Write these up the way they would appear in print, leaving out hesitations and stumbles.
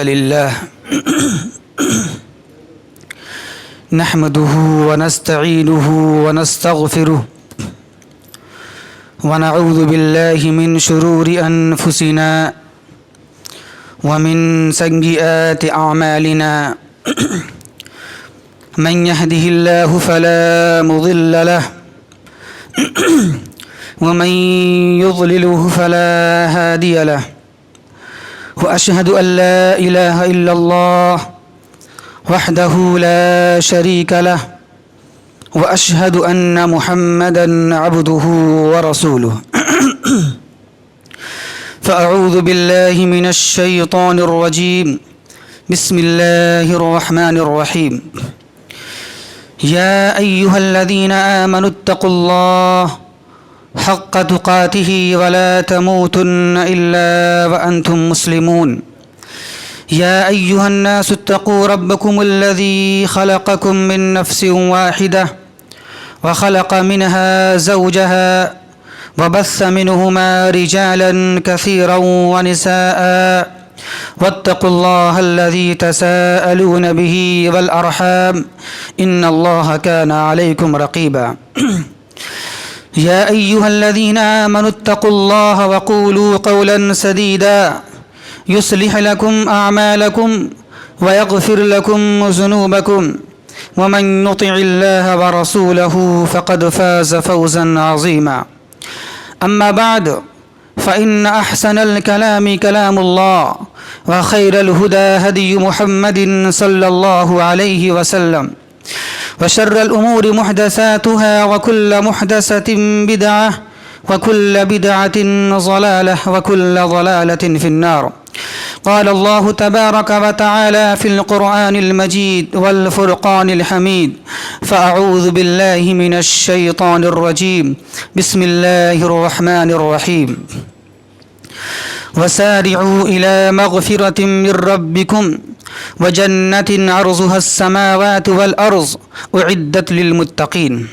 لله نحمده ونستعينه ونستغفره ونعوذ بالله من شرور أنفسنا ومن سيئات أعمالنا من يهده الله فلا مضل له ومن يضلله فلا هادي له وأشهد أن لا إله إلا الله وحده لا شريك له وأشهد أن محمدًا عبده ورسوله فأعوذ بالله من الشيطان الرجيم بسم الله الرحمن الرحيم يا أيها الذين آمنوا اتقوا الله حق تقاته ولا تموتن إلا وأنتم مسلمون يا أيها الناس اتقوا ربكم الذي خلقكم من نفس واحدة وخلق منها زوجها وبث منهما رجالا كثيرا ونساء واتقوا الله الذي تساءلون به والأرحام إن الله كان عليكم رقيبا يا أيها الذين آمنوا اتقوا الله وقولوا قولا سديدا يصلح لكم أعمالكم ويغفر لكم ذنوبكم ومن يطع الله ورسوله فقد فاز فوزا عظيما أما بعد فإن أحسن الكلام كلام الله وخير الهدى هدي محمد صلى الله عليه وسلم وشر الأمور محدثاتها وكل محدثة بدعة وكل بدعة ضلالة وكل ضلالة في النار قال الله تبارك وتعالى في القرآن المجيد والفرقان الحميد فأعوذ بالله من الشيطان الرجيم بسم الله الرحمن الرحيم وسارعوا إلى مغفرة من ربكم وجنة عرضها السماوات والأرض أعدت للمتقين.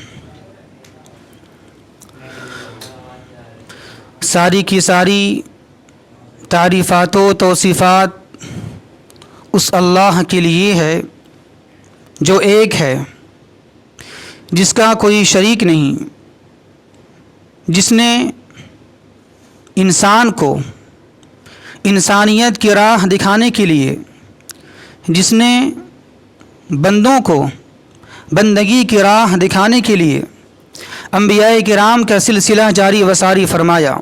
ساری کی ساری تعریفات و توصیفات اس اللہ کے لیے ہے جو ایک ہے، جس کا کوئی شریک نہیں، جس نے انسان کو انسانیت کی راہ دکھانے کے لیے، جس نے بندوں کو بندگی کی راہ دکھانے کے لیے انبیاء کرام کا سلسلہ جاری و ساری فرمایا،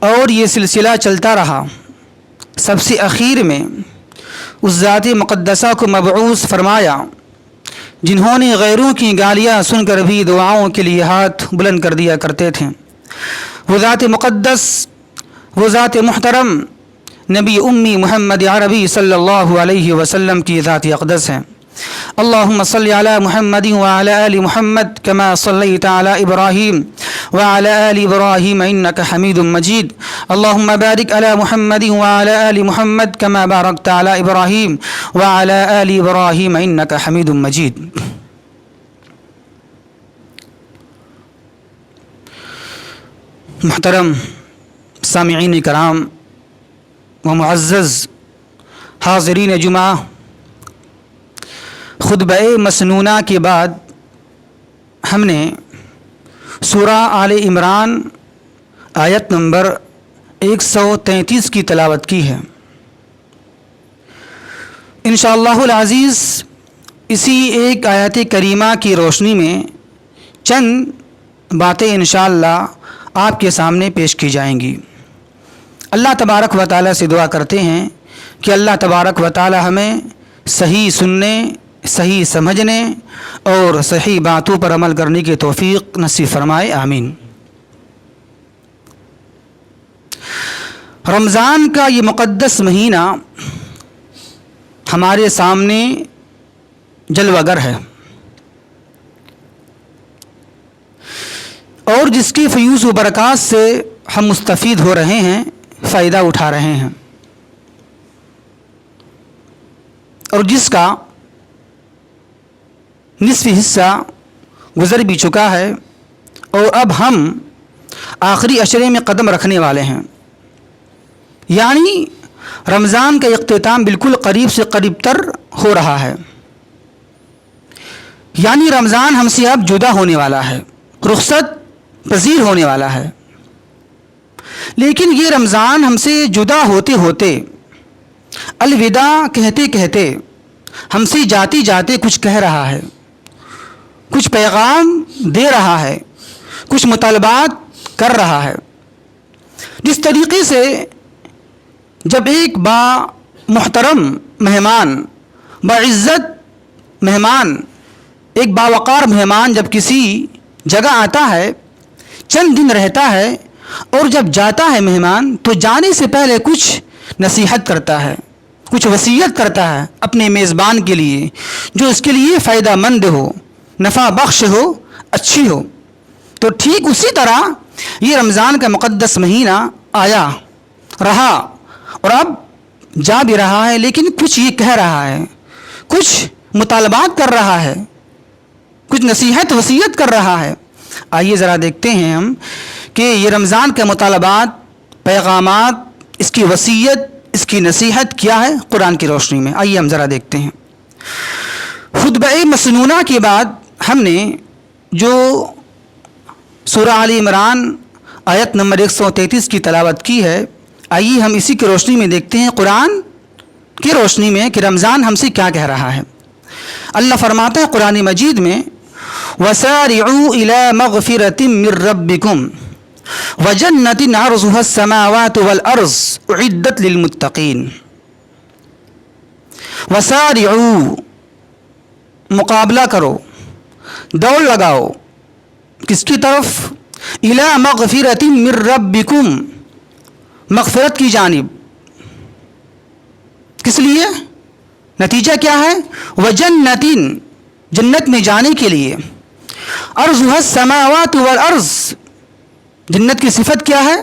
اور یہ سلسلہ چلتا رہا. سب سے اخیر میں اس ذات مقدسہ کو مبعوث فرمایا جنہوں نے غیروں کی گالیاں سن کر بھی دعاؤں کے لیے ہاتھ بلند کر دیا کرتے تھے. وہ ذات مقدس، وہ ذات محترم نبی امی محمد عربی صلی اللہ علیہ وسلم کی ذات اقدس ہیں. اللہم صلی علی محمد وعلی آل محمد کما صلیت علی ابراہیم وعلی آل ابراہیم انک حمید مجید. اللہم بارک علی محمد وعلی آل محمد کما بارکت علی ابراہیم وعلی آل ابراہیم انک حمید مجید. محترم سامعین کرام و معزز حاضرین جمعہ، خطبہ مسنونہ کے بعد ہم نے سورہ آل عمران آیت نمبر 133 کی تلاوت کی ہے. انشاءاللہ العزیز اسی ایک آیت کریمہ کی روشنی میں چند باتیں انشاءاللہ آپ کے سامنے پیش کی جائیں گی. اللہ تبارک و تعالیٰ سے دعا کرتے ہیں کہ اللہ تبارک و تعالیٰ ہمیں صحیح سننے، صحیح سمجھنے اور صحیح باتوں پر عمل کرنے کی توفیق نصیب فرمائے، آمین. رمضان کا یہ مقدس مہینہ ہمارے سامنے جلوہ گر ہے، اور جس کی فیوز و برکات سے ہم مستفید ہو رہے ہیں، فائدہ اٹھا رہے ہیں، اور جس کا نصف حصہ گزر بھی چکا ہے، اور اب ہم آخری عشرے میں قدم رکھنے والے ہیں. یعنی رمضان کا اختتام بالکل قریب سے قریب تر ہو رہا ہے، یعنی رمضان ہم سے اب جدا ہونے والا ہے، رخصت پذیر ہونے والا ہے۔ لیکن یہ رمضان ہم سے جدا ہوتے ہوتے، الوداع کہتے کہتے، ہم سے جاتے جاتے کچھ کہہ رہا ہے، کچھ پیغام دے رہا ہے، کچھ مطالبات کر رہا ہے۔ جس طریقے سے جب ایک با محترم مہمان، باعزت مہمان، ایک باوقار مہمان جب کسی جگہ آتا ہے، چند دن رہتا ہے اور جب جاتا ہے مہمان، تو جانے سے پہلے کچھ نصیحت کرتا ہے، کچھ وصیت کرتا ہے اپنے میزبان کے لیے، جو اس کے لیے فائدہ مند ہو، نفع بخش ہو، اچھی ہو۔ تو ٹھیک اسی طرح یہ رمضان کا مقدس مہینہ آیا، رہا اور اب جا بھی رہا ہے، لیکن کچھ یہ کہہ رہا ہے، کچھ مطالبات کر رہا ہے، کچھ نصیحت وصیت کر رہا ہے۔ آئیے ذرا دیکھتے ہیں ہم کہ یہ رمضان کے مطالبات، پیغامات، اس کی وصیت، اس کی نصیحت کیا ہے قرآن کی روشنی میں۔ آئیے ہم ذرا دیکھتے ہیں۔ خطبہ مسنونہ کے بعد ہم نے جو سورہ آل عمران آیت نمبر 133 کی تلاوت کی ہے، آئیے ہم اسی کی روشنی میں دیکھتے ہیں، قرآن کی روشنی میں، کہ رمضان ہم سے کیا کہہ رہا ہے۔ اللہ فرماتا ہے قرآن مجید میں، وَسَارِعُوا إِلَى مَغْفِرَةٍ مِّن رَّبِّكُمْ وَجَنَّةٍ عَرْضُهَا السَّمَاوَاتُ وَالْأَرْضُ أُعِدَّتْ لِلْمُتَّقِينَ۔ وَسَارِعُوا، مقابلہ کرو، دوڑ لگاؤ، کس کی طرف؟ إِلَى مَغْفِرَةٍ مِّن رَّبِّكُمْ، مغفرت کی جانب۔ کس لیے؟ نتیجہ کیا ہے؟ وَجَنَّةٍ، جنت میں جانے کے لیے۔ عرضها السماوات والارض، جنت کی صفت کیا ہے؟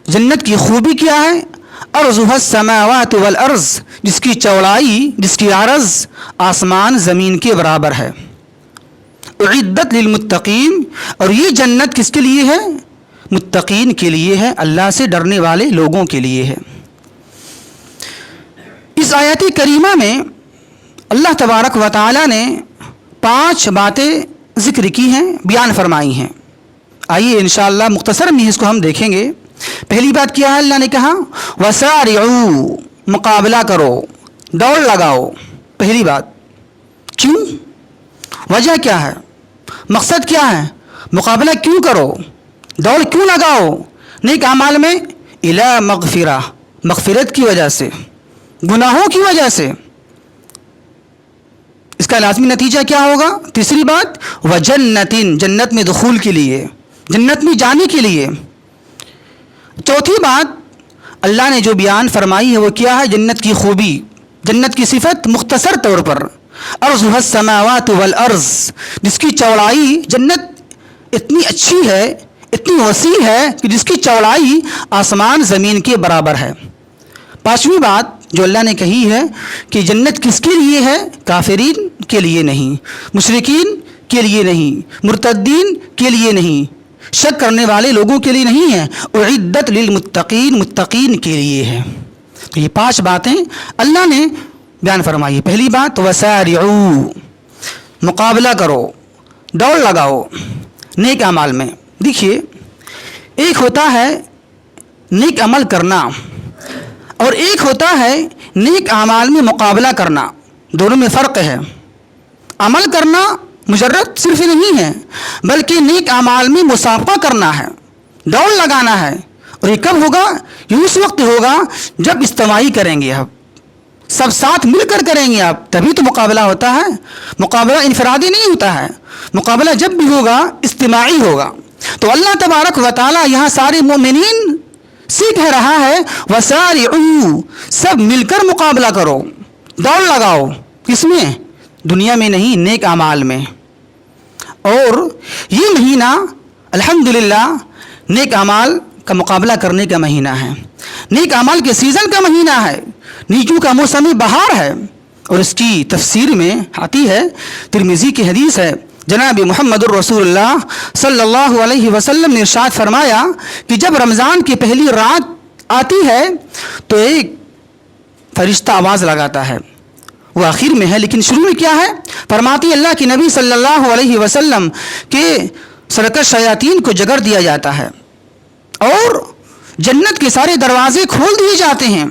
جنت کی خوبی کیا ہے؟ عرضها السماوات والارض، جس کی چوڑائی، جس کی عرض آسمان زمین کے برابر ہے۔ اعدت للمتقین، اور یہ جنت کس کے لیے ہے؟ متقین کے لیے ہے، اللہ سے ڈرنے والے لوگوں کے لیے ہے۔ اس آیت کریمہ میں اللہ تبارک و تعالی نے 5 باتیں ذکر کی ہیں، بیان فرمائی ہیں۔ آئیے انشاءاللہ مختصر میں اس کو ہم دیکھیں گے۔ پہلی بات کیا ہے؟ اللہ نے کہا وَسَارِعُوا، مقابلہ کرو، دوڑ لگاؤ۔ پہلی بات، کیوں؟ وجہ کیا ہے؟ مقصد کیا ہے؟ مقابلہ کیوں کرو؟ دوڑ کیوں لگاؤ؟ نیک اعمال میں اِلیٰ مغفرہ، مغفرت کی وجہ سے، گناہوں کی وجہ سے۔ اس کا لازمی نتیجہ کیا ہوگا؟ تیسری بات، وَجَنَّةٍ، جنت میں دخول کے لیے، جنت میں جانے کے لیے۔ چوتھی بات اللہ نے جو بیان فرمائی ہے وہ کیا ہے؟ جنت کی خوبی، جنت کی صفت مختصر طور پر، عرضها السماوات والارض، جس کی چوڑائی، جنت اتنی اچھی ہے، اتنی وسیع ہے کہ جس کی چوڑائی آسمان زمین کے برابر ہے۔ پانچویں بات جو اللہ نے کہی ہے کہ جنت کس کے لیے ہے؟ کافرین کے لیے نہیں، مشرکین کے لیے نہیں، مرتدین کے لیے نہیں، شک کرنے والے لوگوں کے لیے نہیں ہے، اعدت للمتقین، متقین کے لیے ہے۔ تو یہ 5 باتیں اللہ نے بیان فرمائی۔ پہلی بات وسارعوا، مقابلہ کرو، دوڑ لگاؤ نیک اعمال میں۔ دیکھیے، ایک ہوتا ہے نیک عمل کرنا اور ایک ہوتا ہے نیک اعمال میں مقابلہ کرنا، دونوں میں فرق ہے۔ عمل کرنا مجرد صرف نہیں ہے، بلکہ نیک اعمال میں مسابقہ کرنا ہے، دوڑ لگانا ہے۔ اور یہ کب ہوگا؟ یہ اس وقت ہوگا جب اجتماعی کریں گے، آپ سب ساتھ مل کر کریں گے آپ، تبھی تو مقابلہ ہوتا ہے۔ مقابلہ انفرادی نہیں ہوتا ہے، مقابلہ جب بھی ہوگا اجتماعی ہوگا۔ تو اللہ تبارک و تعالی یہاں سارے مومنین سے کہہ رہا ہے وسارعوا، سب مل کر مقابلہ کرو، دوڑ لگاؤ۔ کس میں؟ دنیا میں نہیں، نیک اعمال میں۔ اور یہ مہینہ الحمدللہ نیک اعمال کا مقابلہ کرنے کا مہینہ ہے، نیک اعمال کے سیزن کا مہینہ ہے، نیکیوں کا موسم بہار ہے۔ اور اس کی تفسیر میں آتی ہے، ترمذی کی حدیث ہے، جناب محمد الرسول اللہ صلی اللہ علیہ وسلم نے ارشاد فرمایا کہ جب رمضان کی پہلی رات آتی ہے تو ایک فرشتہ آواز لگاتا ہے، وہ آخر میں ہے، لیکن شروع میں کیا ہے؟ فرماتی اللہ کے نبی صلی اللہ علیہ وسلم کہ سرکش شیاطین کو جگر دیا جاتا ہے اور جنت کے سارے دروازے کھول دیے جاتے ہیں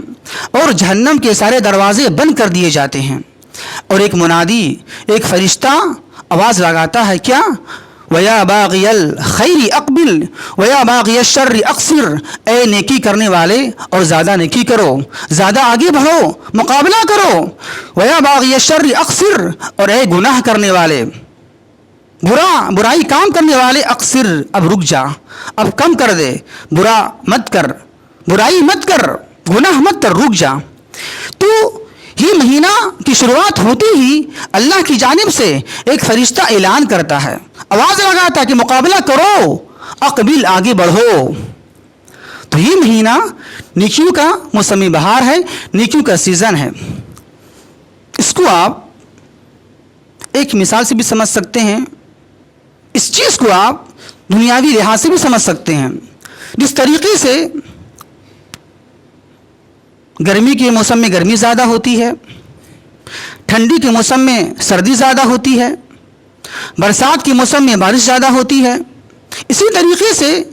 اور جہنم کے سارے دروازے بند کر دیے جاتے ہیں، اور ایک منادی، ایک فرشتہ آواز لگاتا ہے، کیا؟ وَيَا بَاغِيَ الْخَيْرِ أَقْبِلْ وَيَا بَاغِيَ الشَّرِّ أَقْصِرْ، اے نیکی کرنے والے اور زیادہ نیکی کرو، زیادہ آگے بڑھو، مقابلہ کرو، وَيَا بَاغِيَ الشَّرِّ أَقْصِرْ، اور اے گناہ کرنے والے، برائی کام کرنے والے، اقصر، اب رک جا، اب کم کر دے، برا مت کر، برائی مت کر، گناہ مت کر، رک جا۔ تو یہ مہینہ کی شروعات ہوتی ہی اللہ کی جانب سے ایک فرشتہ اعلان کرتا ہے، آواز لگاتا ہے کہ مقابلہ کرو، اقبل، آگے بڑھو۔ تو یہ مہینہ نیکیوں کا موسم بہار ہے، نیکیوں کا سیزن ہے۔ اس کو آپ ایک مثال سے بھی سمجھ سکتے ہیں، اس چیز کو آپ دنیاوی لحاظ سے بھی سمجھ سکتے ہیں۔ جس طریقے سے گرمی کے موسم میں گرمی زیادہ ہوتی ہے، ٹھنڈی کے موسم میں سردی زیادہ ہوتی ہے، برسات کے موسم میں بارش زیادہ ہوتی ہے، اسی طریقے سے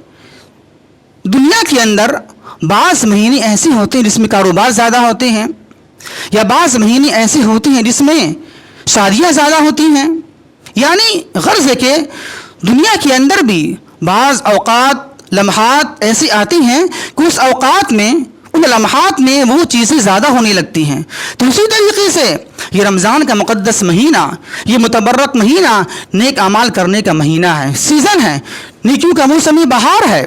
دنیا کے اندر بعض مہینے ایسے ہوتے ہیں جس میں کاروبار زیادہ ہوتے ہیں، یا بعض مہینے ایسے ہوتے ہیں جس میں شادیاں زیادہ ہوتی ہیں۔ یعنی غرض ہے کہ دنیا کے اندر بھی بعض اوقات، لمحات ایسے آتے ہیں کہ اس اوقات میں، ان لمحات میں وہ چیزیں زیادہ ہونے لگتی ہیں۔ تو اسی طریقے سے یہ رمضان کا مقدس مہینہ، یہ متبرک مہینہ نیک اعمال کرنے کا مہینہ ہے، سیزن ہے، نیکیوں کا موسم بہار ہے۔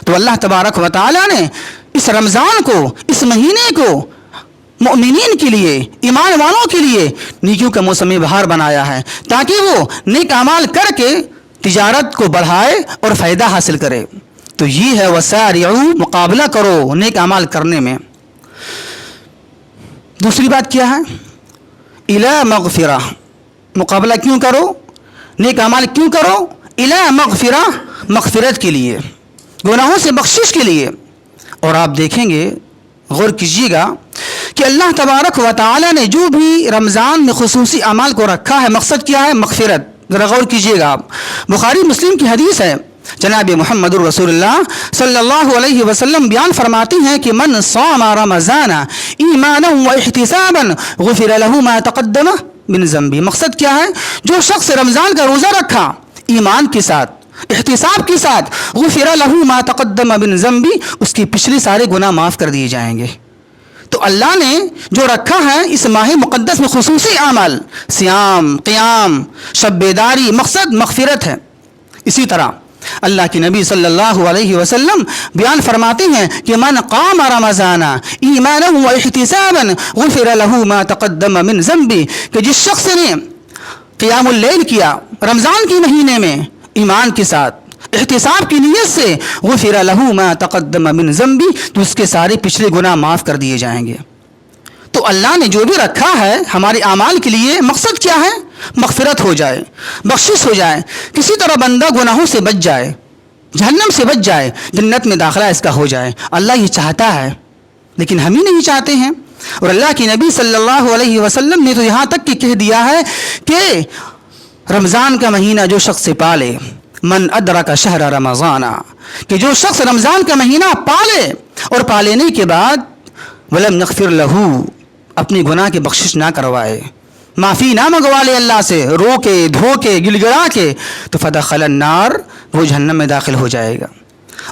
تو اللہ تبارک و تعالیٰ نے اس رمضان کو، اس مہینے کو مؤمنین کے لیے، ایمان والوں کے لیے نیکیوں کا موسم بہار بنایا ہے، تاکہ وہ نیک اعمال کر کے تجارت کو بڑھائے اور فائدہ حاصل کرے۔ تو یہ ہے وسارعوا، مقابلہ کرو نیک اعمال کرنے میں۔ دوسری بات کیا ہے؟ الی مغفرہ، مقابلہ کیوں کرو، نیک اعمال کیوں کرو؟ الی مغفرہ، مغفرت کے لیے، گناہوں سے بخشش کے لیے۔ اور آپ دیکھیں گے، غور کیجیے گا کہ اللہ تبارک و تعالی نے جو بھی رمضان میں خصوصی اعمال کو رکھا ہے، مقصد کیا ہے؟ مغفرت۔ ذرا غور کیجیے گا آپ، بخاری مسلم کی حدیث ہے، جناب محمد الرسول اللہ صلی اللہ علیہ وسلم بیان فرماتے ہیں کہ من صام رمضان ایمانا و احتسابا غفر له ما تقدم من ذنبه۔ مقصد کیا ہے؟ جو شخص رمضان کا روزہ رکھا ایمان کے ساتھ، احتساب کے ساتھ، غفر له ما تقدم من ذنبه، اس کے پچھلے سارے گناہ معاف کر دیے جائیں گے۔ تو اللہ نے جو رکھا ہے اس ماہ مقدس میں خصوصی اعمال، صیام، قیام، شب بیداری، مقصد مغفرت ہے۔ اسی طرح اللہ کے نبی صلی اللہ علیہ وسلم بیان فرماتے ہیں کہ من قام رمضان ایمانا و احتسابا غفر له ما تقدم من ذنبه، کہ جس شخص نے قیام اللیل کیا رمضان کے مہینے میں ایمان کے ساتھ، احتساب کی نیت سے، غفر له ما تقدم من ذنبه، تو اس کے سارے پچھلے گناہ معاف کر دیے جائیں گے۔ تو اللہ نے جو بھی رکھا ہے ہمارے اعمال کے لیے، مقصد کیا ہے؟ مغفرت ہو جائے، بخشش ہو جائے، کسی طرح بندہ گناہوں سے بچ جائے، جہنم سے بچ جائے، جنت میں داخلہ اس کا ہو جائے۔ اللہ یہ چاہتا ہے، لیکن ہم ہی نہیں چاہتے ہیں۔ اور اللہ کے نبی صلی اللہ علیہ وسلم نے تو یہاں تک کہ کہہ دیا ہے کہ رمضان کا مہینہ جو شخص پالے، من ادرک شہر رمضان، کہ جو شخص رمضان کا مہینہ پالے اور پالنے کے بعد ولم نغفر لہو، اپنے گناہ کی بخشش نہ کروائے، معافی نہ منگوا لے اللہ سے، رو کے، دھو کے، گڑ گڑا کے، تو فدخل النار، وہ جہنم میں داخل ہو جائے گا۔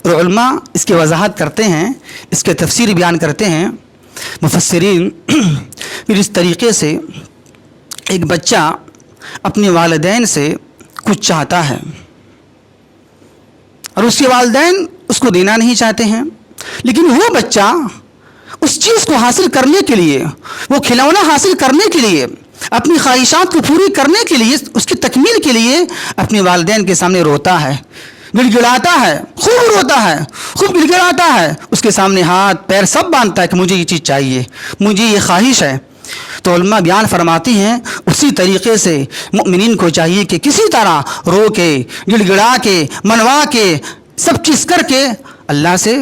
اور علماء اس کی وضاحت کرتے ہیں، اس کے تفسیر بیان کرتے ہیں مفسرین، پھر اس طریقے سے ایک بچہ اپنے والدین سے کچھ چاہتا ہے اور اس کے والدین اس کو دینا نہیں چاہتے ہیں، لیکن وہ بچہ اس چیز کو حاصل کرنے کے لیے، وہ کھلونا حاصل کرنے کے لیے، اپنی خواہشات کو پوری کرنے کے لیے، اس کی تکمیل کے لیے اپنے والدین کے سامنے روتا ہے، گڑ گڑاتا ہے، خوب روتا ہے، خوب گڑ گڑاتا ہے، اس کے سامنے ہاتھ پیر سب باندھتا ہے کہ مجھے یہ چیز چاہیے، مجھے یہ خواہش ہے۔ تو علماء بیان فرماتی ہیں اسی طریقے سے مؤمنین کو چاہیے کہ کسی طرح رو کے، گڑ گڑا کے، منوا کے، سب چیز کر کے اللہ سے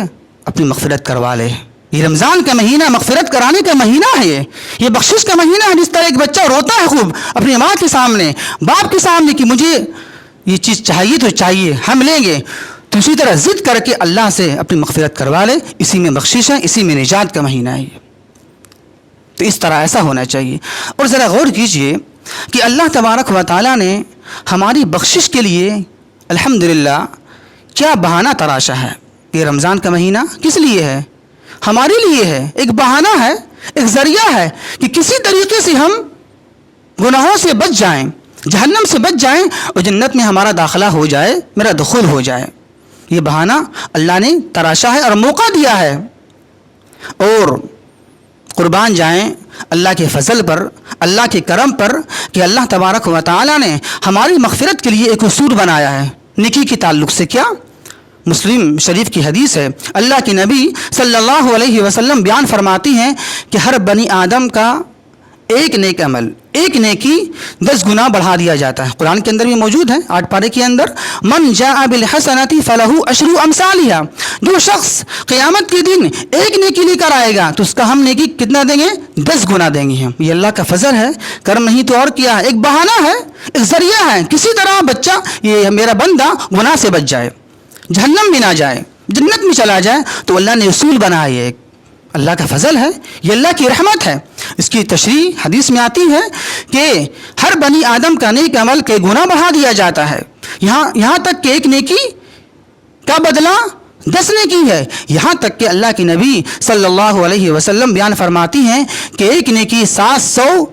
اپنی مغفرت کروا لے، یہ رمضان کا مہینہ مغفرت کرانے کا مہینہ ہے، یہ بخشش کا مہینہ ہے. جس طرح ایک بچہ روتا ہے خوب اپنی ماں کے سامنے، باپ کے سامنے کہ مجھے یہ چیز چاہیے تو چاہیے، ہم لیں گے، تو اسی طرح ضد کر کے اللہ سے اپنی مغفرت کروا لے. اسی میں بخشش ہے، اسی میں نجات کا مہینہ ہے. تو اس طرح ایسا ہونا چاہیے. اور ذرا غور کیجئے کہ اللہ تبارک و تعالیٰ نے ہماری بخشش کے لیے الحمدللہ کیا بہانہ تراشا ہے. یہ رمضان کا مہینہ کس لیے ہے؟ ہمارے لیے ہے. ایک بہانہ ہے، ایک ذریعہ ہے کہ کسی طریقے سے ہم گناہوں سے بچ جائیں، جہنم سے بچ جائیں اور جنت میں ہمارا داخلہ ہو جائے، میرا دخول ہو جائے. یہ بہانہ اللہ نے تراشا ہے اور موقع دیا ہے. اور قربان جائیں اللہ کے فضل پر، اللہ کے کرم پر کہ اللہ تبارک و تعالیٰ نے ہماری مغفرت کے لیے ایک اصول بنایا ہے نیکی کے تعلق سے. کیا؟ مسلم شریف کی حدیث ہے، اللہ کے نبی صلی اللہ علیہ وسلم بیان فرماتی ہیں کہ ہر بنی آدم کا ایک نیک عمل، ایک نیکی 10 گنا بڑھا دیا جاتا ہے. قرآن کے اندر بھی موجود ہے 8 پارے کے اندر، من جاء بالحسنۃ فلہ عشر امثالھا. جو شخص قیامت کے دن ایک نیکی لے کر آئے گا تو اس کا ہم نیکی کتنا دیں گے؟ 10 گنا دیں گے ہم. یہ اللہ کا فضل ہے، کرم نہیں تو اور کیا ہے. ایک بہانہ ہے، ایک ذریعہ ہے، کسی طرح بچہ یہ میرا بندہ گناہ سے بچ جائے، جہنم میں نہ جائے، جنت میں چلا جائے. تو اللہ نے اصول بنایا ہے. اللہ کا فضل ہے، یہ اللہ کی رحمت ہے. اس کی تشریح حدیث میں آتی ہے کہ ہر بنی آدم کا نیک عمل کے گناہ بڑھا دیا جاتا ہے، یہاں تک کہ ایک نیکی کا بدلہ 10 نیکی ہے. یہاں تک کہ اللہ کے نبی صلی اللہ علیہ وسلم بیان فرماتی ہیں کہ ایک نیکی 700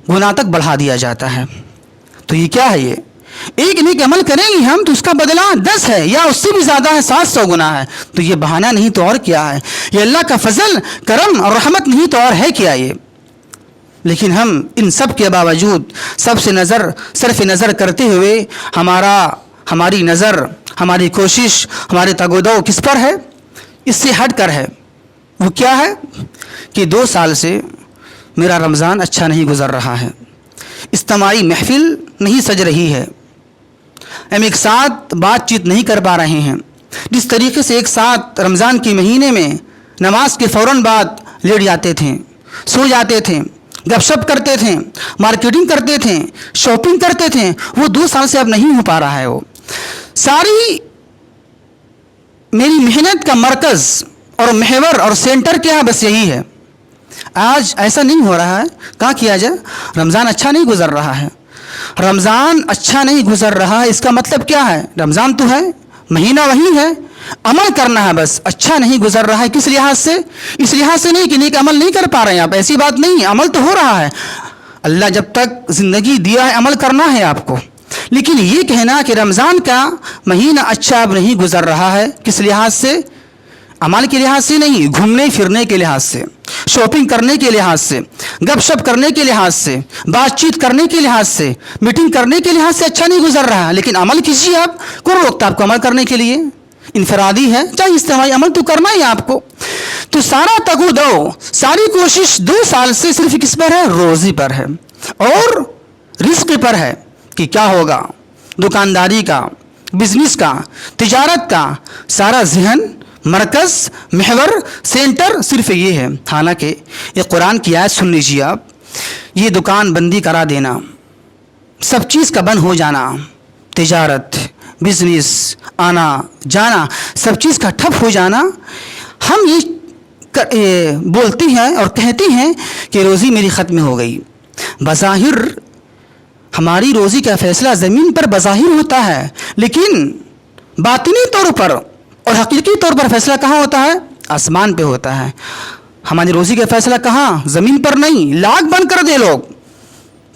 گناہ تک بڑھا دیا جاتا ہے. تو یہ کیا ہے؟ یہ ایک نیک عمل کریں گے ہم تو اس کا بدلہ 10 ہے یا اس سے بھی زیادہ ہے، 700 گناہ ہے. تو یہ بہانہ نہیں تو اور کیا ہے؟ یہ اللہ کا فضل، کرم اور رحمت نہیں تو اور ہے کیا یہ؟ لیکن ہم ان سب کے باوجود سب سے صرف نظر کرتے ہوئے ہماری نظر، ہماری کوشش، ہمارے تگ و دو کس پر ہے؟ اس سے ہٹ کر ہے. وہ کیا ہے کہ 2 سال سے میرا رمضان اچھا نہیں گزر رہا ہے، اجتماعی محفل نہیں سج رہی ہے، ہم ایک ساتھ بات چیت نہیں کر پا رہے ہیں. جس طریقے سے ایک ساتھ رمضان کے مہینے میں نماز کے فوراً بعد لیٹ جاتے تھے، سو جاتے تھے، گپ شپ کرتے تھے، مارکیٹنگ کرتے تھے، شاپنگ کرتے تھے، وہ 2 سال سے اب نہیں ہو پا رہا ہے. وہ ساری میری محنت کا مرکز اور محور اور سینٹر کیا ہے؟ بس یہی ہے. آج ایسا نہیں ہو رہا ہے. کیا کیا جائے؟ رمضان اچھا نہیں گزر رہا ہے. رمضان اچھا نہیں گزر رہا ہے اس کا مطلب کیا ہے؟ رمضان تو ہے، مہینہ وہی ہے، عمل کرنا ہے، بس اچھا نہیں گزر رہا ہے. کس لحاظ سے؟ اس لحاظ سے نہیں کہ نیک عمل نہیں کر پا رہے ہیں آپ، ایسی بات نہیں، عمل تو ہو رہا ہے. اللہ جب تک زندگی دیا ہے عمل کرنا ہے آپ کو. لیکن یہ کہنا کہ رمضان کا مہینہ اچھا اب نہیں گزر رہا ہے، کس لحاظ سے؟ عمل کے لحاظ سے نہیں، گھومنے پھرنے کے لحاظ سے، شاپنگ کرنے کے لحاظ سے، گپ شپ کرنے کے لحاظ سے، بات چیت کرنے کے لحاظ سے، میٹنگ کرنے کے لحاظ سے اچھا نہیں گزر رہا. لیکن عمل کیجیے آپ، کون روکتا آپ کو عمل کرنے کے لیے؟ انفرادی ہے چاہے اجتماعی، عمل تو کرنا ہی آپ کو. تو سارا تگ و دو، ساری کوشش 2 سال سے صرف کس پر ہے؟ روزی پر ہے اور رزق پر ہے کہ کیا ہوگا. دکانداری کا، بزنس کا، تجارت کا سارا ذہن، مرکز، محور، سینٹر صرف یہ ہے. حالانکہ یہ قرآن کی آیت سن لیجیے آپ، یہ دکان بندی کرا دینا، سب چیز کا بند ہو جانا، تجارت، بزنس، آنا جانا، سب چیز کا ٹھپ ہو جانا، ہم یہ بولتے ہیں اور کہتے ہیں کہ روزی میری ختم ہو گئی. بظاہر ہماری روزی کا فیصلہ زمین پر بظاہر ہوتا ہے، لیکن باطنی طور پر اور حقیقی طور پر فیصلہ کہاں ہوتا ہے؟ آسمان پہ ہوتا ہے. ہماری روزی کا فیصلہ کہاں؟ زمین پر نہیں. لاکھ بند کر دے لوگ،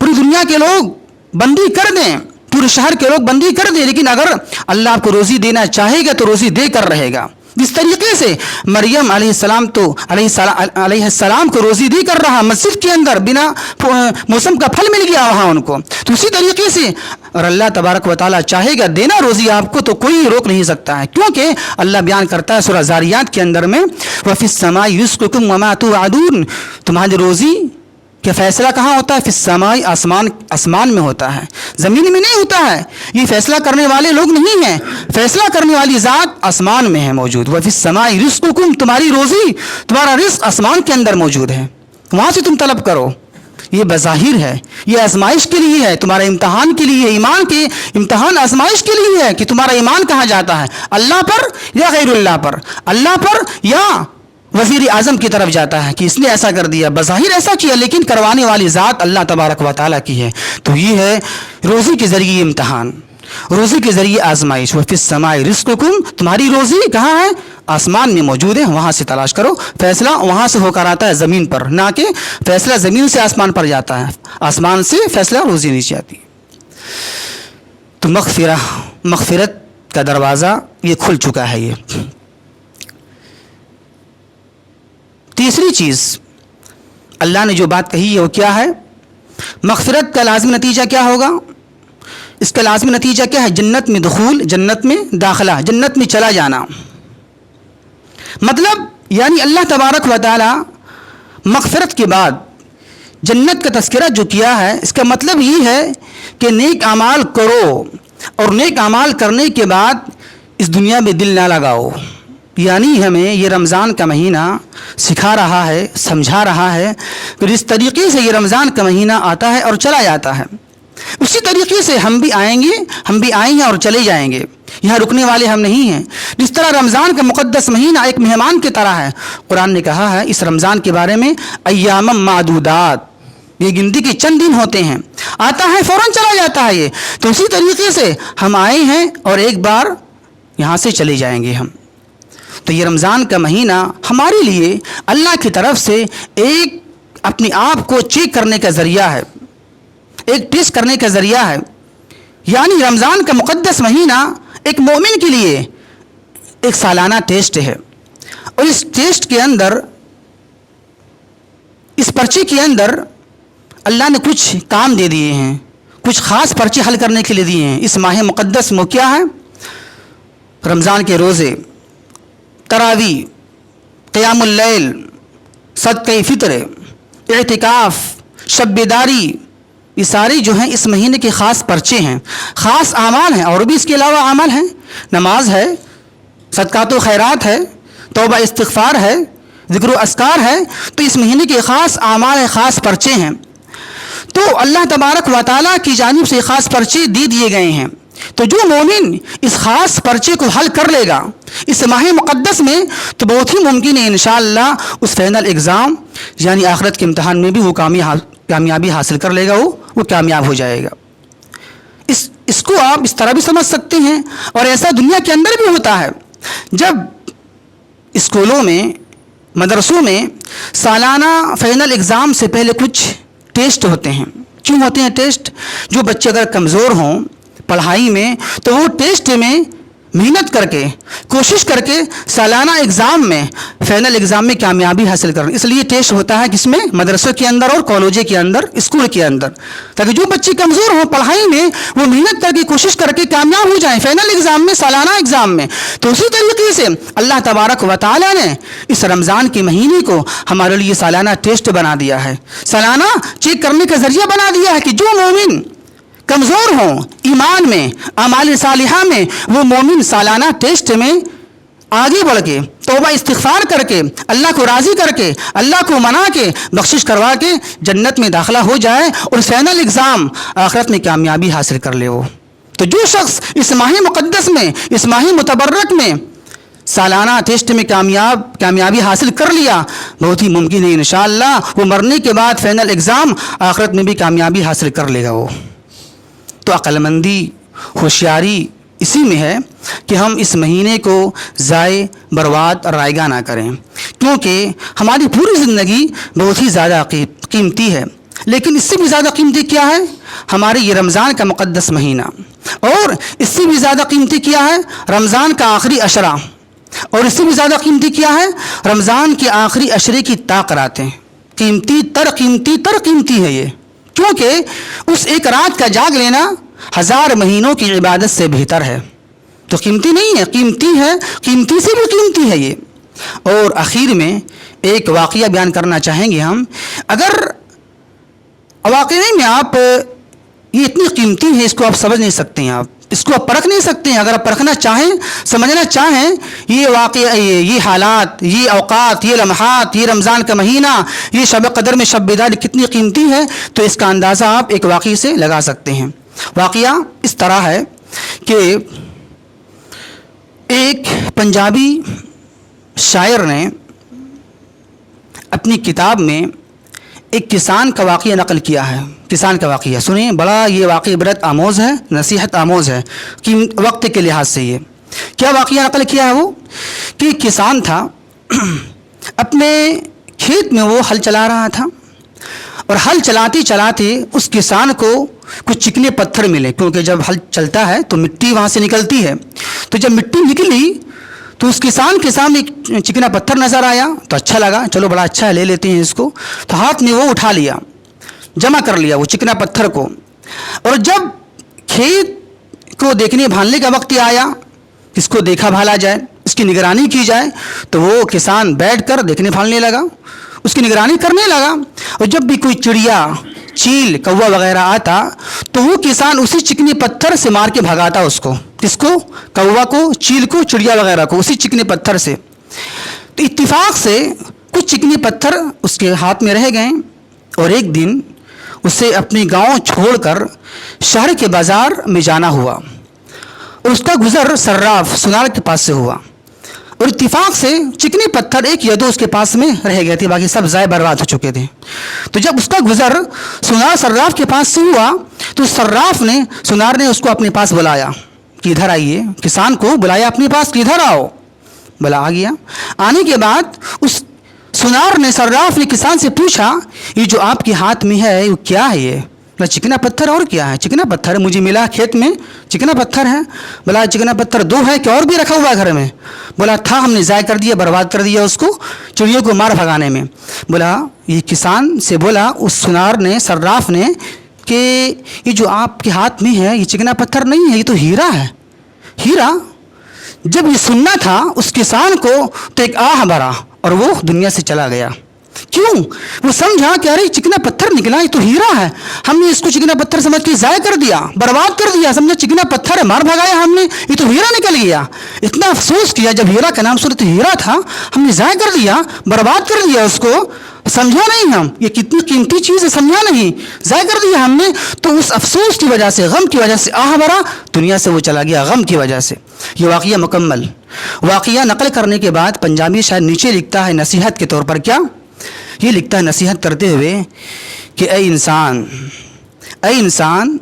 پوری دنیا کے لوگ بندی کر دیں، پورے شہر کے لوگ بندی کر دیں، لیکن اگر اللہ آپ کو روزی دینا چاہے گا تو روزی دے کر رہے گا. جس طریقے سے مریم علیہ السلام کو روزی دے کر رہا، مسجد کے اندر بنا موسم کا پھل مل گیا وہاں ان کو. تو اسی طریقے سے اور اللہ تبارک و تعالیٰ چاہے گا دینا روزی آپ کو تو کوئی روک نہیں سکتا ہے، کیونکہ اللہ بیان کرتا ہے سورہ زاریات کے اندر میں وَفِي السَّمَاءِ رِزْقُكُمْ وَمَا تُوعَدُونَ، تمہاری روزی کہ فیصلہ کہاں ہوتا ہے؟ فی السماء، آسمان میں ہوتا ہے، زمین میں نہیں ہوتا ہے. یہ فیصلہ کرنے والے لوگ نہیں ہیں، فیصلہ کرنے والی ذات آسمان میں ہے موجود. وفی السماء رزقکم، تمہاری روزی، تمہارا رزق آسمان کے اندر موجود ہے، وہاں سے تم طلب کرو. یہ بظاہر ہے، یہ آزمائش کے لیے ہے، تمہارے امتحان کے لیے. ایمان کے امتحان آزمائش کے لیے ہے کہ تمہارا ایمان کہاں جاتا ہے، اللہ پر یا غیر اللہ پر، اللہ پر یا وزیر اعظم کی طرف جاتا ہے کہ اس نے ایسا کر دیا، بظاہر ایسا کیا لیکن کروانے والی ذات اللہ تبارک و تعالیٰ کی ہے. تو یہ ہے روزی کے ذریعے امتحان، روزی کے ذریعے آزمائش. وفی السماء رزقکم، تمہاری روزی کہاں ہے؟ آسمان میں موجود ہے، وہاں سے تلاش کرو. فیصلہ وہاں سے ہو کر آتا ہے زمین پر، نہ کہ فیصلہ زمین سے آسمان پر جاتا ہے، آسمان سے فیصلہ روزی نیچے آتی ہے. تو مغفرت کا دروازہ یہ کھل چکا ہے. یہ تیسری چیز اللہ نے جو بات کہی ہے وہ کیا ہے؟ مغفرت کا لازمی نتیجہ کیا ہوگا؟ اس کا لازمی نتیجہ کیا ہے؟ جنت میں دخول، جنت میں داخلہ، جنت میں چلا جانا. مطلب یعنی اللہ تبارک و تعالی مغفرت کے بعد جنت کا تذکرہ جو کیا ہے، اس کا مطلب یہ ہے کہ نیک اعمال کرو، اور نیک اعمال کرنے کے بعد اس دنیا میں دل نہ لگاؤ. یعنی ہمیں یہ رمضان کا مہینہ سکھا رہا ہے، سمجھا رہا ہے کہ جس طریقے سے یہ رمضان کا مہینہ آتا ہے اور چلا جاتا ہے، اسی طریقے سے ہم بھی آئیں گے اور چلے جائیں گے. یہاں رکنے والے ہم نہیں ہیں. جس طرح رمضان کا مقدس مہینہ ایک مہمان کی طرح ہے، قرآن نے کہا ہے اس رمضان کے بارے میں ایام معدودات، یہ گنتی کے چند دن ہوتے ہیں، آتا ہے فوراً چلا جاتا ہے. یہ تو اسی طریقے سے ہم آئے ہیں اور ایک بار یہاں سے چلے جائیں گے ہم. تو یہ رمضان کا مہینہ ہمارے لیے اللہ کی طرف سے ایک اپنے آپ کو چیک کرنے کا ذریعہ ہے، ایک ٹیسٹ کرنے کا ذریعہ ہے. یعنی رمضان کا مقدس مہینہ ایک مومن کے لیے ایک سالانہ ٹیسٹ ہے، اور اس ٹیسٹ کے اندر، اس پرچے کے اندر اللہ نے کچھ کام دے دیے ہیں، کچھ خاص پرچے حل کرنے کے لیے دیے ہیں. اس ماہ مقدس میں کیا ہے؟ رمضان کے روزے، تراویح، قیام اللیل، صدقہ فطر، اعتکاف، شب بیداری، یہ ساری جو ہیں اس مہینے کے خاص پرچے ہیں، خاص اعمال ہیں. اور بھی اس کے علاوہ اعمال ہیں، نماز ہے، صدقات و خیرات ہے، توبہ استغفار ہے، ذکر و اذکار ہے. تو اس مہینے کے خاص اعمال ہیں، خاص پرچے ہیں. تو اللہ تبارک و تعالیٰ کی جانب سے خاص پرچے دیے گئے ہیں. تو جو مومن اس خاص پرچے کو حل کر لے گا اس ماہ مقدس میں، تو بہت ہی ممکن ہے انشاءاللہ اس فائنل ایگزام یعنی آخرت کے امتحان میں بھی وہ کامیابی حاصل کر لے گا، وہ کامیاب ہو جائے گا. اس کو آپ اس طرح بھی سمجھ سکتے ہیں، اور ایسا دنیا کے اندر بھی ہوتا ہے. جب اسکولوں میں، مدرسوں میں سالانہ فائنل ایگزام سے پہلے کچھ ٹیسٹ ہوتے ہیں. کیوں ہوتے ہیں ٹیسٹ؟ جو بچے اگر کمزور ہوں پڑھائی میں تو وہ ٹیسٹ میں محنت کر کے، کوشش کر کے سالانہ ایگزام میں، فائنل ایگزام میں کامیابی حاصل کریں. اس لیے ٹیسٹ ہوتا ہے کس میں؟ مدرسوں کے اندر اور کالجوں کے اندر، اسکول کے اندر، تاکہ جو بچے کمزور ہوں پڑھائی میں وہ محنت کر کے، کوشش کر کے کامیاب ہو جائیں فائنل ایگزام میں، سالانہ ایگزام میں. تو اسی طریقے سے اللہ تبارک و تعالیٰ نے اس رمضان کے مہینے کو ہمارے لیے سالانہ ٹیسٹ بنا دیا ہے، سالانہ چیک کرنے کا ذریعہ بنا دیا ہے کہ جو مومن کمزور ہوں ایمان میں، اعمال صالحہ میں، وہ مومن سالانہ ٹیسٹ میں آگے بڑھ کے، توبہ استغفار کر کے، اللہ کو راضی کر کے، اللہ کو منا کے، بخشش کروا کے جنت میں داخلہ ہو جائے اور فائنل ایگزام آخرت میں کامیابی حاصل کر لے. وہ تو جو شخص اس ماہ مقدس میں، اس ماہ متبرک میں سالانہ ٹیسٹ میں کامیابی حاصل کر لیا، بہت ہی ممکن ہے انشاءاللہ وہ مرنے کے بعد فائنل ایگزام آخرت میں بھی کامیابی حاصل کر لے گا. وہ تو عقل مندی، ہوشیاری اسی میں ہے کہ ہم اس مہینے کو ضائع، برباد اور رائگاں نہ کریں، کیونکہ ہماری پوری زندگی بہت ہی زیادہ قیمتی ہے. لیکن اس سے بھی زیادہ قیمتی کیا ہے؟ ہمارے یہ رمضان کا مقدس مہینہ. اور اس سے بھی زیادہ قیمتی کیا ہے؟ رمضان کا آخری عشرہ. اور اس سے بھی زیادہ قیمتی کیا ہے؟ رمضان کے آخری عشرے کی راتیں. قیمتی تر قیمتی ہے یہ، کیونکہ اس ایک رات کا جاگ لینا 1000 مہینوں کی عبادت سے بہتر ہے. تو قیمتی نہیں ہے، قیمتی ہے، قیمتی سے بھی قیمتی ہے یہ. اور آخر میں ایک واقعہ بیان کرنا چاہیں گے ہم. اگر واقعی میں آپ یہ اتنی قیمتی ہے، اس کو آپ سمجھ نہیں سکتے ہیں، آپ اس کو آپ پرکھ نہیں سکتے ہیں۔ اگر آپ پرکھنا چاہیں، سمجھنا چاہیں یہ واقعہ، یہ حالات، یہ اوقات، یہ لمحات، یہ رمضان کا مہینہ، یہ شب قدر میں شب بیداری کتنی قیمتی ہے، تو اس کا اندازہ آپ ایک واقعے سے لگا سکتے ہیں۔ واقعہ اس طرح ہے کہ ایک پنجابی شاعر نے اپنی کتاب میں ایک کسان کا واقعہ نقل کیا ہے۔ کسان کا واقعہ سنیں، بڑا یہ واقعہ عبرت آموز ہے، نصیحت آموز ہے کہ وقت کے لحاظ سے۔ یہ کیا واقعہ نقل کیا ہے؟ وہ کہ کسان تھا، اپنے کھیت میں وہ ہل چلا رہا تھا، اور ہل چلاتے چلاتے اس کسان کو کچھ چکنے پتھر ملے، کیونکہ جب ہل چلتا ہے تو مٹی وہاں سے نکلتی ہے۔ تو جب مٹی نکلی تو اس کسان کے سامنے ایک چکنا پتھر نظر آیا، تو اچھا لگا، چلو بڑا اچھا ہے، لے لیتے ہیں اس کو۔ تو ہاتھ میں وہ اٹھا لیا، جمع کر لیا وہ چکنا پتھر کو، اور جب کھیت کو دیکھنے بھالنے کا وقت آیا، اس کو دیکھا بھالا جائے، اس کی نگرانی کی جائے، تو وہ کسان بیٹھ کر دیکھنے بھالنے لگا، اس کی نگرانی کرنے لگا۔ اور جب بھی کوئی چڑیا، چیل، کوا وغیرہ آتا تو وہ کسان اسی چکنے پتھر سے مار کے بھگاتا اس کو، کس کو؟ کوا کو، چیل کو، چڑیا وغیرہ کو، اسی چکنے پتھر سے۔ تو اتفاق سے کچھ چکنے پتھر اس کے ہاتھ میں رہ گئے، اور ایک دن اسے اپنی گاؤں چھوڑ کر شہر کے بازار میں جانا ہوا، اور اس کا گزر صراف سنار کے پاس سے ہوا، اور اتفاق سے چکنے پتھر ایک یا دو اس کے پاس میں رہ گئے تھے، باقی سب ضائع برباد ہو چکے تھے۔ تو جب اس کا گزر سنار صراف کے پاس سے ہوا تو صراف نے، سنار نے اس کو اپنے پاس بلایا کہ ادھر آئیے، کسان کو بلایا اپنے پاس کہ ادھر آؤ، بلا آ گیا۔ آنے کے بعد اس سنار نے، صراف نے کسان سے پوچھا، یہ جو آپ کے ہاتھ میں ہے وہ کیا ہے؟ یہ بولا چکنا پتھر۔ اور کیا ہے؟ چکنا پتھر مجھے ملا کھیت میں، چکنا پتھر ہے۔ بولا چکنا پتھر دو ہے کہ اور بھی رکھا ہوا ہے گھر میں؟ بولا تھا، ہم نے ضائع کر دیا، برباد کر دیا اس کو چڑیوں کو مار بھگانے میں۔ بولا یہ کسان سے بولا اس سنار نے، صراف نے، کہ یہ جو آپ کے ہاتھ میں ہے یہ چکنا پتھر نہیں ہے، یہ تو ہیرا ہے، ہیرا۔ جب یہ سننا تھا اس کسان کو تو ایک آہ بھرا اور وہ دنیا سے چلا گیا۔ کیوں؟ وہ سمجھا کہ ارے چکنا پتھر نکلا، یہ تو ہیرا ہے، ہم نے اس کو چکنا پتھر سمجھ کے ضائع کر دیا، برباد کر دیا، سمجھا چکنا پتھر ہے، مار بھگایا ہم نے، یہ تو ہیرا نکل گیا۔ اتنا افسوس کیا جب ہیرا کا نام سنا تو ہیرا تھا، ہم نے ضائع کر دیا، برباد کر دیا اس کو، سمجھا نہیں ہم یہ کتنی قیمتی چیز ہے، سمجھا نہیں، ضائع کر دیا ہم نے۔ تو اس افسوس کی وجہ سے، غم کی وجہ سے آہ بھرا، دنیا سے وہ چلا گیا غم کی وجہ سے۔ یہ واقعہ مکمل واقعہ نقل کرنے کے بعد پنجابی شاعر نیچے لکھتا ہے نصیحت کے طور پر، کیا یہ لکھتا ہے نصیحت کرتے ہوئے کہ اے انسان، اے انسان،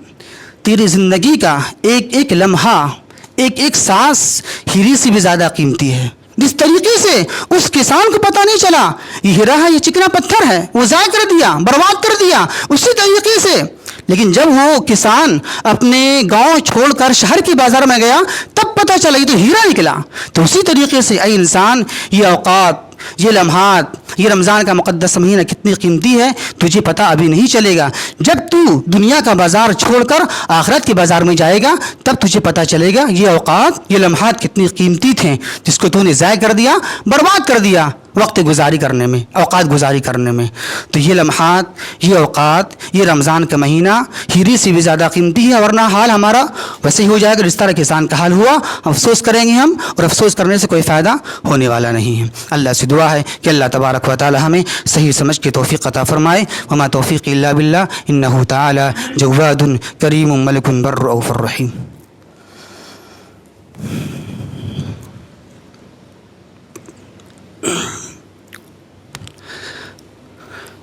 تیری زندگی کا ایک ایک لمحہ، ایک ایک سانس ہیرے سے بھی زیادہ قیمتی ہے۔ جس طریقے سے اس کسان کو پتہ نہیں چلا یہ ہیرا ہے، یہ چکنا پتھر ہے، وہ ضائع کر دیا، برباد کر دیا، اسی طریقے سے لیکن جب وہ کسان اپنے گاؤں چھوڑ کر شہر کے بازار میں گیا تب پتہ چلا یہ تو ہیرا نکلا۔ تو اسی طریقے سے اے انسان، یہ اوقات، یہ لمحات، یہ رمضان کا مقدس مہینہ کتنی قیمتی ہے تجھے پتہ ابھی نہیں چلے گا۔ جب تو دنیا کا بازار چھوڑ کر آخرت کے بازار میں جائے گا تب تجھے پتہ چلے گا یہ اوقات، یہ لمحات کتنی قیمتی تھے جس کو تو نے ضائع کر دیا، برباد کر دیا وقت گزاری کرنے میں، اوقات گزاری کرنے میں۔ تو یہ لمحات، یہ اوقات، یہ رمضان کا مہینہ ہیرے سے بھی زیادہ قیمتی ہے، ورنہ حال ہمارا ویسے ہی ہو جائے گا جس طرح کسان کا حال ہوا، افسوس کریں گے ہم، اور افسوس کرنے سے کوئی فائدہ ہونے والا نہیں ہے۔ اللہ سے دعا ہے کہ اللہ تبارک و تعالی ہمیں صحیح سمجھ کے توفیق عطا فرمائے۔ وما توفیق الا باللہ، انہ تعالی جواد کریم ملک بر رؤوف الرحیم۔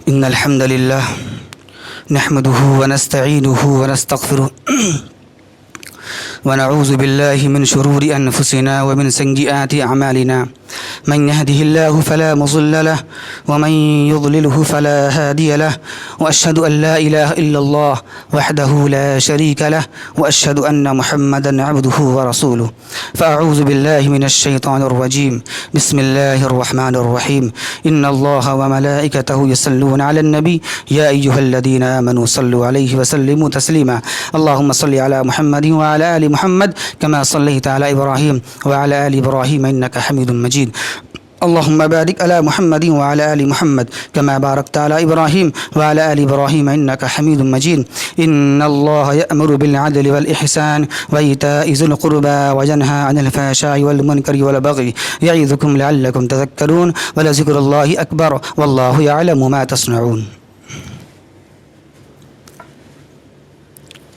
ان الحمد للہ نحمده ونستعینه ونستغفره ونعوذ بالله من شرور أنفسنا ومن سيئات أعمالنا، من يهده الله فلا مضل له ومن يضلله فلا هادي له، وأشهد أن لا إله إلا الله وحده لا شريك له، وأشهد أن محمدا عبده ورسوله. فأعوذ بالله من الشيطان الرجيم، بسم الله الرحمن الرحيم. إن الله وملائكته يصلون على النبي يا أيها الذين آمنوا صلوا عليه وسلموا تسليما. اللهم صل على محمد وعلى آل محمد كما صليت على إبراهيم وعلى آل إبراهيم إنك حميد مجيد. اللهم بارك على محمد وعلى آل محمد كما باركت على إبراهيم وعلى آل إبراهيم إنك حميد مجيد. إن الله يأمر بالعدل والإحسان وإيتاء ذي القربى وينهى عن الفحشاء والمنكر والبغي يعظكم لعلكم تذكرون ولذكر الله أكبر والله يعلم ما تصنعون.